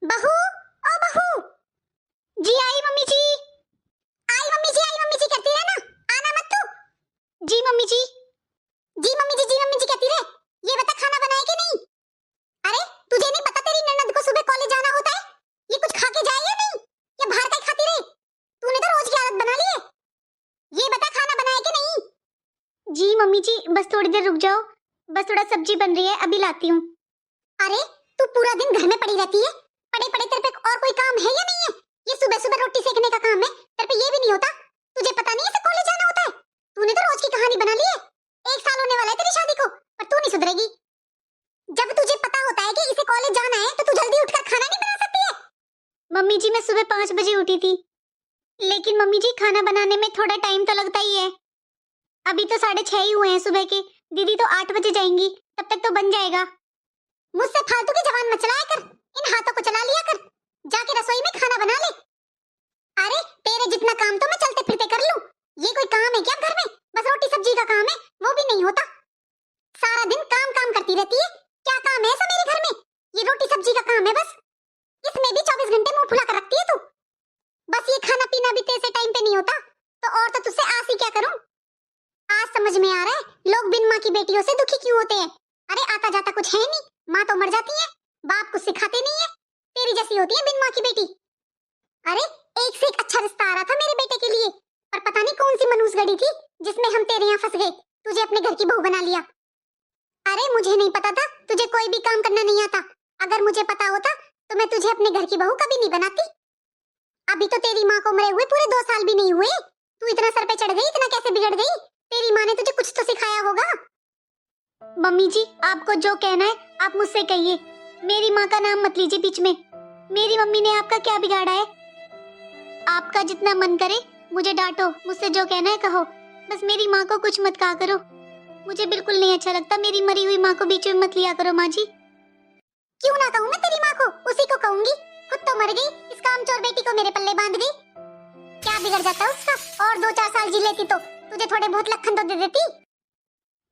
बहू, ओ बहू। जी आई मम्मी जी। आई मम्मी जी, आई मम्मी जी कहती रहे ना, आना मत तू। जी मम्मी जी। जी मम्मी जी, जी मम्मी जी कहती रहे। ये बता खाना बनाए कि नहीं? अरे तुझे नहीं पता तेरी ननद को सुबह कॉलेज जाना होता है? ये कुछ खा के जाए या नहीं, या बाहर का ही खाती रहे? तूने तो रोज की आदत बना ली है। ये बता खाना बनाए कि नहीं? जी मम्मी जी, बस थोड़ी देर रुक जाओ, बस थोड़ा सब्जी बन रही है, अभी लाती हूँ। अरे तू पूरा दिन घर में पड़ी रहती है, पड़े पड़े तेरे पे और कोई काम है या नहीं है? ये सुबह सुबह रोटी सेकने का काम है, तेरे पे ये भी नहीं होता? तुझे पता नहीं है इसे कॉलेज जाना होता है? तूने तो रोज की कहानी बना ली है। 1 साल होने वाला है तेरी शादी को, पर तू नहीं सुधरेगी। जब तुझे पता होता है कि इसे कॉलेज जाना है तो तू जल्दी उठकर खाना नहीं बना सकती है? मम्मी जी मैं सुबह 5 बजे उठी थी, लेकिन मम्मी जी खाना बनाने में थोड़ा टाइम तो लगता ही है। अभी तो 6:30 ही हुए हैं सुबह के, दीदी तो 8 बजे जाएंगी, तब तक तो बन जाएगा। मुझसे फालतू की जबान मत चलाया कर, इन हाथों को चला लिया कर, जाके रसोई में खाना बना ले। अरे तेरे जितना काम तो मैं चलते फिरते कर लूं, ये कोई काम है क्या घर में? बस रोटी सब्जी का काम है, वो भी नहीं होता। सारा दिन काम काम करती रहती है, क्या काम है ऐसा मेरे घर में? ये रोटी सब्जी का काम है बस, इसमें भी 24 घंटे मुंह फुला कर रखती है तू। बस ये खाना पीना भी तेरे से टाइम पे नहीं होता, तो और तो तुझसे आस ही क्या करूं? आज समझ में आ रहा है लोग बिन माँ की बेटियों से दुखी क्यों होते हैं। अरे आता जाता कुछ है नहीं, माँ तो मर जाती है, बाप कुछ सिखाते नहीं है, तेरी जैसी होती है बिन माँ की बेटी। अरे एक से एक अच्छा रिश्ता आ रहा था मेरे बेटे के लिए, पर पता नहीं कौन सी मनूस गड़ी थी जिसमें हम तेरे यहाँ फंस गए, तुझे अपने घर की बहू बना लिया। अरे मुझे नहीं पता था तुझे कोई भी काम करना नहीं आता, अगर मुझे पता होता तो मैं तुझे अपने घर की बहू कभी नहीं बनाती। अभी तो तेरी माँ को मरे हुए पूरे 2 साल भी नहीं हुए, तू इतना सर पे चढ़ गई, इतना कैसे बिगड़ गई? तेरी माँ ने तुझे कुछ तो सिखाया होगा। मम्मी जी आपको जो कहना है आप मुझसे कहिए, मेरी माँ का नाम मत लीजिए बीच में। मेरी मम्मी ने आपका क्या बिगाड़ा है? आपका जितना मन करे मुझे डांटो, मुझसे जो कहना है कहो, बस मेरी माँ को कुछ मत कहा करो। मुझे बिल्कुल नहीं अच्छा लगता, मेरी मरी हुई माँ को बीच में मत लिया करो माँ जी। क्यों ना कहूँ मैं तेरी माँ को, उसी को कहूंगी, खुद तो मर गई, इस कामचोर बेटी को मेरे पल्ले बांध गई। क्या बिगड़ जाता उसका, और 2-4 साल जी लेती तो तुझे थोड़े बहुत लखन तो दे देती।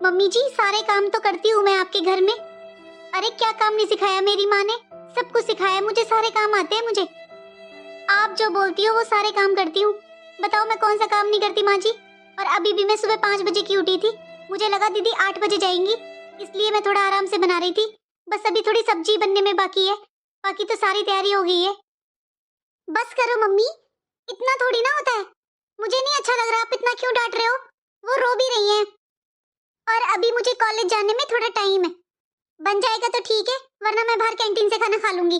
मम्मी जी सारे काम तो करती हूँ मैं आपके घर में। अरे क्या काम नहीं सिखाया मेरी माँ ने, सब कुछ सिखाया मुझे, सारे काम आते हैं मुझे। आप जो बोलती हो वो सारे काम करती हूँ, बताओ मैं कौन सा काम नहीं करती माँ जी? और अभी भी मैं सुबह 5 बजे की उठी थी, मुझे लगा दीदी 8 बजे जाएंगी, इसलिए मैं थोड़ा आराम से बना रही थी। बस अभी थोड़ी सब्जी बनने में बाकी है, बाकी तो सारी तैयारी हो गई है। बस करो मम्मी, इतना थोड़ी ना होता है। मुझे नहीं अच्छा लग रहा, आप इतना क्यों डांट रहे हो? वो रो भी रही हैं, और अभी मुझे कॉलेज जाने में थोड़ा टाइम है, बन जाएगा तो ठीक है, वरना मैं बाहर कैंटीन से खाना खा लूंगी।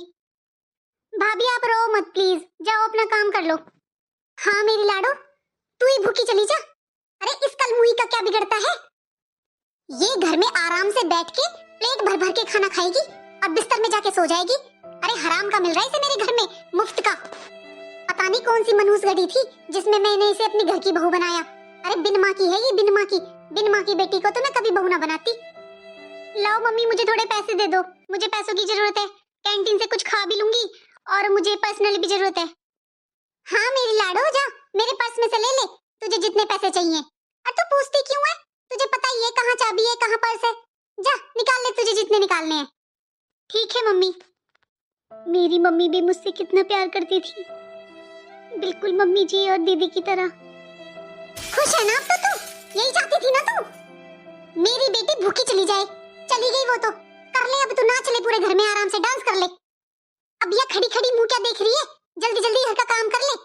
भाभी आप रो मत प्लीज, जाओ अपना काम कर लो। हाँ मेरी लाडो, तू ही भूखी चली जा। अरे इस कलमुही का क्या बिगड़ता है? ये घर में आराम से बैठ के प्लेट भर भर के खाना खाएगी और बिस्तर में जाके सो जाएगी। अरे हराम का मिल रहा है इसे मेरे घर में मुफ्त का। पता नहीं कौन सी मनहूस गड़ी थी जिसमें मैंने इसे अपनी घर की बहू बनाया। अरे बिन माँ की है ये, बिन माँ की, बिन माँ की बेटी को तो मैं कभी बहू ना बनाती। लाओ मम्मी मुझे थोड़े पैसे दे दो, मुझे पैसों की जरूरत है, कैंटीन से कुछ खा भी लूंगी और मुझे पर्सनली भी जरूरत है। हाँ मेरी लाडो जा, मेरे पर्स में से ले ले तुझे जितने पैसे चाहिए। और तू पूछती क्यों है, तुझे पता ही है कहाँ चाबी है कहाँ पर्स है, जा निकाल ले तुझे जितने निकालने हैं। ठीक है मम्मी। मेरी मम्मी भी मुझसे कितना प्यार करती थी, बिल्कुल मम्मी जी और दीदी की तरह। खुश है ना अब तो तू, यही चाहती थी ना तू, मेरी बेटी भूखी चली जाए। चली गई वो तो, कर ले अब तू, नाच ले पूरे घर में, आराम से डांस कर ले। अब यह खड़ी खड़ी मुंह क्या देख रही है, जल्दी जल्दी घर का काम कर ले।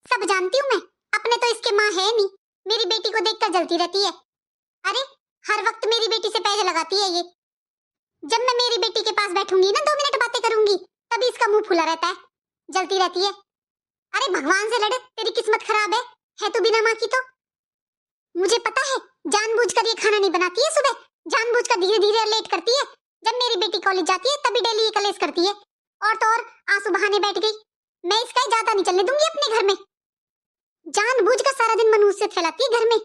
सब जानती हूँ मैं, अपने तो इसके माँ है नहीं, मेरी बेटी को देखकर जलती रहती है। अरे हर वक्त मेरी बेटी से पैसे लगाती है ये। जब मैं मेरी बेटी के पास बैठूंगी ना 2 मिनट बातें करूंगी, तभी इसका मुंह फुला रहता है, जलती रहती है। अरे भगवान से लड़े, तेरी किस्मत खराब है तू बिना माँ की तो। मुझे पता है जानबूझकर ये खाना नहीं बनाती है, सुबह जानबूझकर धीरे धीरे लेट करती है। जब मेरी बेटी कॉलेज जाती है तभी डेली ये कलेश करती है, और तो और आंसू बहाने बैठ गई। मैं इसका ज्यादा नहीं चलने दूंगी अपने घर में, जानबूझकर सारा दिन मनहूसियत फैलाती है घर में।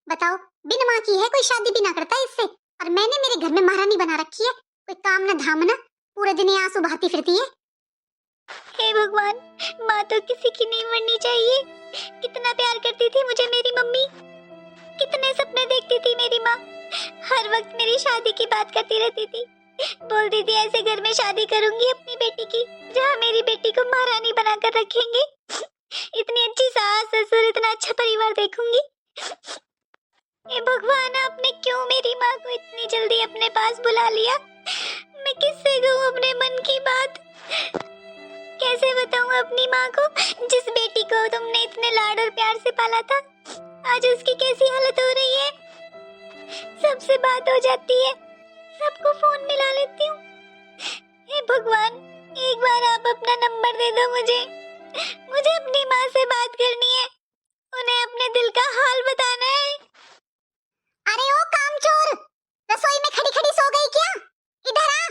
बताओ बिन माँ की है, कोई शादी भी ना करता है इससे, और मैंने मेरे घर में महारानी बना रखी है, कोई काम ना धाम ना, पूरे दिन ये आंसू बहाती फिरती है। हे भगवान, माँ तो किसी की नहीं मरनी चाहिए। कितना प्यार करती थी मुझे मेरी मम्मी, कितने सपने देखती थी मेरी माँ, हर वक्त मेरी शादी की बात करती रहती थी, बोलती थी ऐसे घर में शादी करूंगी अपनी बेटी की जहाँ मेरी बेटी को महारानी बनाकर रखेंगे। इतनी अच्छी सास ससुर, इतना अच्छा परिवार देखूंगी। हे भगवान, आपने क्यों मेरी माँ को इतनी जल्दी अपने पास बुला लिया? मैं किससे कहूँ अपने मन की बात? कैसे बताऊँ अपनी माँ को, जिस बेटी को तुमने इतने लाड और प्यार से पाला था, आज उसकी कैसी हालत हो रही है। सबसे बात हो जाती है, सबको फोन मिला लेती हूँ। हे भगवान, एक बार आप अपना नंबर दे दो मुझे अपनी माँ से बात करनी है, उन्हें अपने दिल का हाल बताना है। अरे ओ कामचोर, रसोई में खड़ी खड़ी सो गई क्या? इधर आ।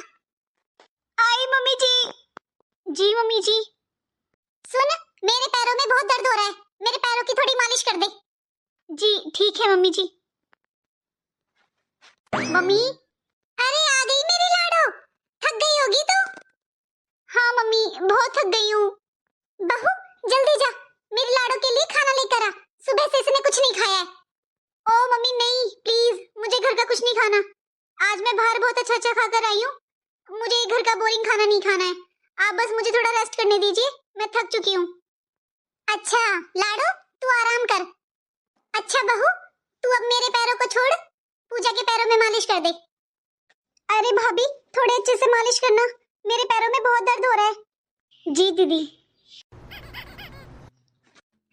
आई मम्मी जी। जी मम्मी जी। सुन, मेरे पैरों में बहुत दर्द हो रहा है, मेरे पैरों की थोड़ी मालिश कर दे। जी ठीक है मम्मी जी। मम्मी, अरे आ गई मेरी लाडो, थक गई होगी तो। हाँ मम्मी, बहुत थक गई हूँ। बहू जल्दी जा, मेरी लाडो के लिए खाना लेकर आ, सुबह से इसने कुछ नहीं खाया है। ओ मम्मी नहीं, प्लीज मुझे घर का कुछ नहीं खाना। आज मैं बाहर बहुत अच्छा अच्छा खाकर आई हूँ, मुझे घर का बोरिंग खाना नहीं खाना है। आप बस मुझे थोड़ा रेस्ट करने दीजिए, मैं थक चुकी हूँ। अच्छा लाडो, तू आराम कर। अच्छा बहू, तू अब मेरे पैरों को छोड़, पूजा के पैरों में मालिश कर दे। अरे भाभी, थोड़े अच्छे से मालिश करना, मेरे पैरों में बहुत दर्द हो रहा है। जी दीदी।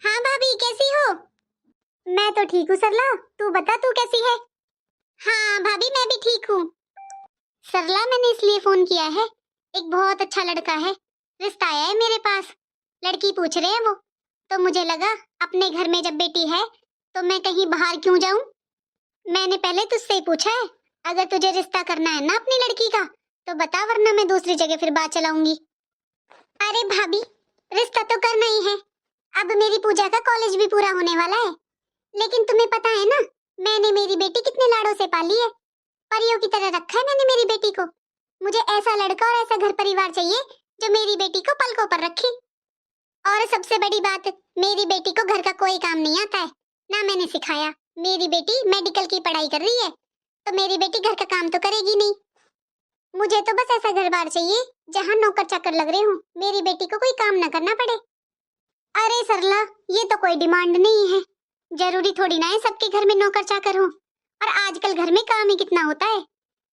हाँ भाभी, कैसी हो? मैं तो ठीक हूँ सरला, तू बता तू कैसी है? हाँ भाभी, मैं भी ठीक हूँ। सरला, मैंने इसलिए फोन किया है, एक बहुत अच्छा लड़का है, रिश्ता आया है मेरे पास, लड़की पूछ रहे हैं वो, तो मुझे लगा अपने घर में जब बेटी है तो मैं कहीं बाहर क्यों जाऊं। मैंने पहले तुझसे ही पूछा है, अगर तुझे रिश्ता करना है ना अपनी लड़की का तो बता, वरना मैं दूसरी जगह फिर बात चलाऊंगी। अरे भाभी, रिश्ता तो करना ही है, अब मेरी पूजा का कॉलेज भी पूरा होने वाला है, लेकिन तुम्हें पता है ना मैंने मेरी बेटी कितने लाडों से पाली है, परियों की तरह रखा है मैंने मेरी बेटी को। मुझे ऐसा लड़का और ऐसा घर परिवार चाहिए जो मेरी बेटी को पलकों पर रखे। और सबसे बड़ी बात, मेरी बेटी को घर का कोई काम नहीं आता है, ना मैंने सिखाया। मेरी बेटी मेडिकल की पढ़ाई कर रही है, तो मेरी बेटी घर का काम तो करेगी नहीं। मुझे तो बस ऐसा घर बार चाहिए जहाँ नौकर चाकर लग रहे हो, मेरी बेटी को कोई काम ना करना पड़े। अरे सरला, ये तो कोई डिमांड नहीं है, जरूरी थोड़ी ना है सबके घर में नौकर चाकर हो, और आजकल घर में काम ही कितना होता है।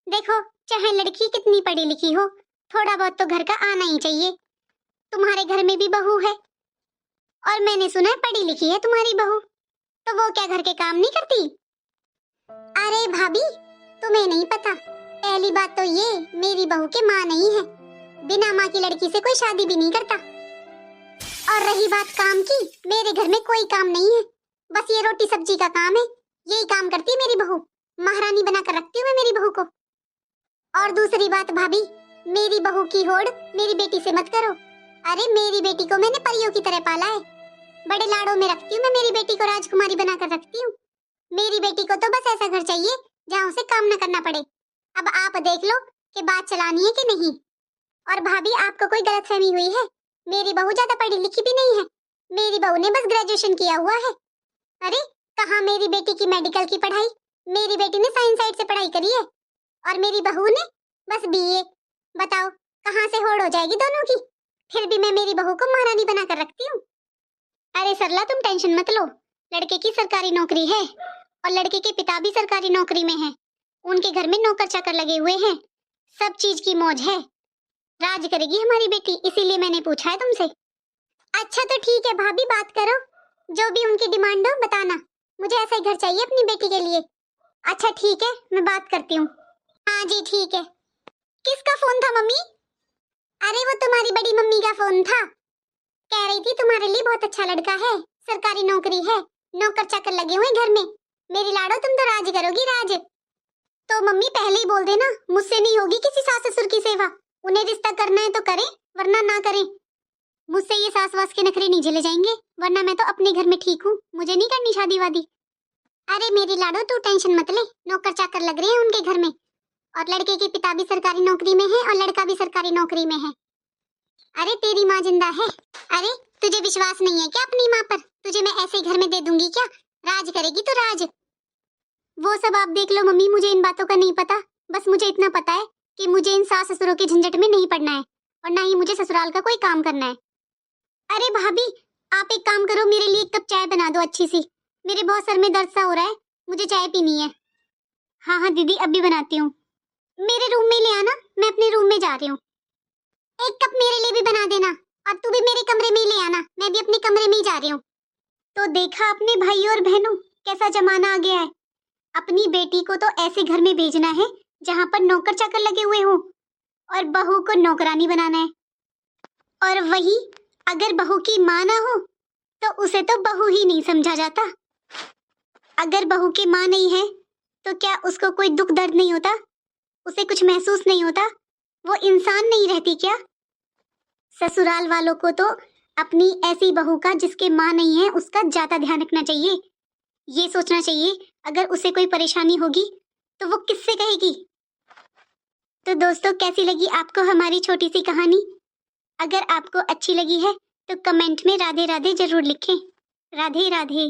देखो, चाहे लड़की कितनी पढ़ी लिखी हो, थोड़ा बहुत तो घर का आना ही चाहिए। तुम्हारे घर में भी बहू है, और मैंने सुना है पढ़ी लिखी है तुम्हारी बहू, तो वो क्या घर के काम नहीं करती? अरे भाभी, तुम्हें नहीं पता, पहली बात तो ये मेरी बहू के माँ नहीं है, बिना माँ की लड़की से कोई शादी भी नहीं करता। और रही बात काम की, मेरे घर में कोई काम नहीं है, बस ये रोटी सब्जी का काम है, यही काम करती है मेरी बहू, महारानी बनाकर रखती हूँ मैं मेरी बहू को। और दूसरी बात भाभी, मेरी बहू की होड़ मेरी बेटी से मत करो। अरे मेरी बेटी को मैंने परियों की तरह पाला है, बड़े लाडों में रखती हूँ मैं मेरी बेटी को, राजकुमारी बनाकर रखती हूँ। मेरी बेटी को तो बस ऐसा घर चाहिए जहाँ उसे काम न करना पड़े। अब आप देख लो कि बात चलानी है कि नहीं। और भाभी, आपको कोई गलतफहमी हुई है, मेरी बहू ज्यादा पढ़ी लिखी भी नहीं है, मेरी बहू ने बस ग्रेजुएशन किया हुआ है। अरे कहाँ मेरी बेटी की मेडिकल की पढ़ाई, मेरी बेटी ने साइंस साइड से पढ़ाई करी है, और मेरी बहू ने बस बीए। बताओ कहाँ से होड़ हो जाएगी दोनों की, फिर भी मैं मेरी बहू को महारानी बनाकर रखती हूँ। अरे सरला, तुम टेंशन मत लो, लड़के की सरकारी नौकरी है, और लड़के के पिता भी सरकारी नौकरी में हैं, उनके घर में नौकर चाकर लगे हुए हैं, सब चीज की मौज है, राज करेगी हमारी बेटी, इसीलिए मैंने पूछा है तुमसे। अच्छा तो ठीक है भाभी, बात करो, जो भी उनकी डिमांड हो बताना, मुझे ऐसा ही घर चाहिए अपनी बेटी के लिए। अच्छा ठीक है, मैं बात करती हूँ। हाँ जी ठीक है। किसका फोन था मम्मी? अरे वो तुम्हारी बड़ी मम्मी का फोन था, कह रही थी तुम्हारे लिए बहुत अच्छा लड़का है, सरकारी नौकरी है, नौकर चाकर लगे हुए घर में, मेरी लाडो तुम तो राज करोगी राज। तो मम्मी पहले ही बोल देना, मुझसे नहीं होगी किसी सास ससुर की सेवा, उन्हें रिश्ता करना है तो करें वरना ना करें, मुझसे ये सास वास के नखरे नहीं झेले जाएंगे, वरना मैं तो अपने घर में ठीक हूँ, मुझे नहीं करनी शादी वादी। अरे मेरी लाडो तू टेंशन मत ले, नौकर चाकर लग रहे हैं उनके घर में, और लड़के के पिता भी सरकारी नौकरी में है और लड़का भी सरकारी नौकरी में है। अरे तेरी माँ जिंदा है। अरे तुझे विश्वास नहीं है क्या अपनी माँ पर? तुझे मैं ऐसे घर में दे दूंगी क्या? राज करेगी तो राज। वो सब आप देख लो मम्मी, मुझे इन बातों का नहीं पता, बस मुझे इतना पता है कि मुझे इन सास ससुरों के झंझट में नहीं पड़ना है और ना ही मुझे ससुराल का कोई काम करना है। अरे भाभी, आप एक काम करो, मेरे लिए एक कप चाय बना दो अच्छी सी। मेरे बहुत सर में दर्द सा हो रहा है, मुझे चाय पीनी है। हाँ हाँ दीदी, अभी बनाती हूँ। मेरे रूम में ले आना, मैं अपने रूम में जा रही हूँ। एक कप मेरे लिए भी बना देना और तू भी मेरे कमरे में ही ले आना, मैं भी अपने कमरे में ही जा रही हूँ। तो देखा अपने भाई और बहनों, कैसा जमाना आ गया है। अपनी बेटी को तो ऐसे घर में भेजना है जहाँ पर नौकर चाकर लगे हुए हों और बहू को नौकरानी बनाना है। और वही अगर बहू की माँ ना हो तो उसे तो बहू ही नहीं समझा जाता। अगर बहू की माँ नहीं है तो क्या उसको कोई दुख दर्द नहीं होता, उसे कुछ महसूस नहीं होता, वो इंसान नहीं रहती क्या? ससुराल वालों को तो अपनी ऐसी बहू का जिसके माँ नहीं है उसका ज्यादा ध्यान रखना चाहिए। ये सोचना चाहिए अगर उसे कोई परेशानी होगी तो वो किससे कहेगी। तो दोस्तों, कैसी लगी आपको हमारी छोटी सी कहानी? अगर आपको अच्छी लगी है तो कमेंट में राधे राधे जरूर लिखें। राधे राधे।